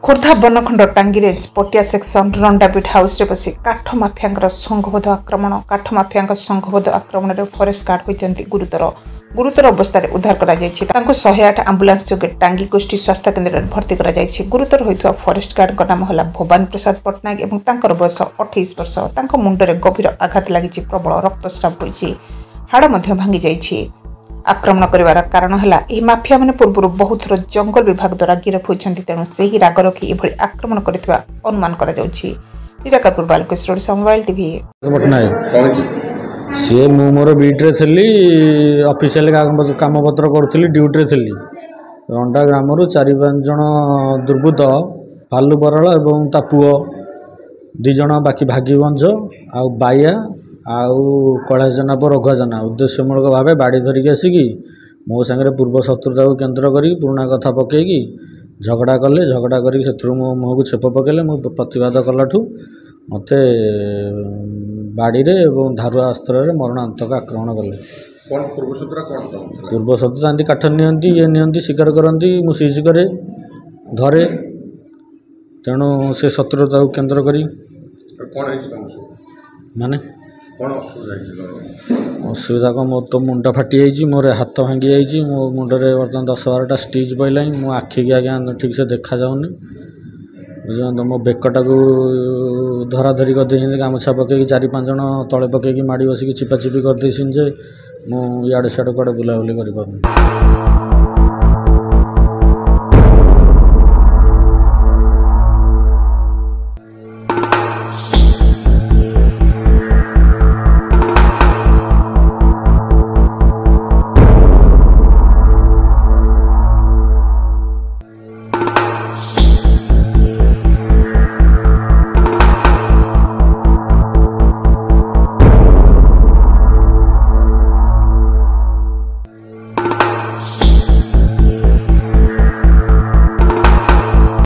खोर्धा बनखंड टांगीरेज पटिया section रंडाबिट house रे बसी काठ माफिया संघबद्ध आक्रमण काठ माफिया संघबद्ध आक्रमण में फरेस्ट गार्ड होती गुरुतर अवस्था उद्धार कर 108 आंबुलांस जोगे टांगी गोष्ठी स्वास्थ्य केन्द्र में भर्ती कर गुरुतर होता फरेस्ट गार्ड नाम है भवानी प्रसाद पट्टनायक और बयस 28 वर्ष मुंडे गभीर आघात लगी प्रबल रक्तस्राव होती हाड़ भांगी जाइए आक्रमण कर कारण है माफिया मैंने पूर्व बहुत थर जंगल विभाग द्वारा गिरफ होती तेणु से ही राग रखी यह आक्रमण कर अनुमान कर बालकेश्वर मोबाइल टीवी सी मोर बीट्रे थी ऑफिशियल काम पत्र करी ड्यूटी थी रंडा ग्राम 4-5 जन दुर्बृत्त भालू बराल और ता पुओ 2 जन बाकी भाग्यवंश आउ बाया आउ कला जनाब रघुआ जना उद्देश्यमूलक भाव बाड़ी धरिकी आसिकी मो सागर पूर्व शत्रुता को केन्द्र कर पुराणा कथा पकईकी झगड़ा कले झगड़ा कर मो मुह को छेप पकेले मु प्रतिवाद कलाठू मत बाड़ी रे और धारुआ अस्त्र मरणांतक आक्रमण कले। पूर्व शत्रुता एमती काठ नियंती ये नियंती शिकार करती मु सीज करे धरे तेणु से शत्रुता को केन्द्र करी माने असुविधा कौन मोर तो मुंड फाटी जाइए मोर हाथ भांगी जाइए मो मुंडे बर्तमान 10-12टा स्टिच पड़ा मो आखि की आज्ञा ठीक से देखा जाऊनी बुझे मो बेकटा को धराधरी कर गामुछा पकई 4-5 जन तले पकईकी माड़ी बसिकी चिपाचिपी करदे जे मु इे सियाड़े कड़े बुलाबुली कर।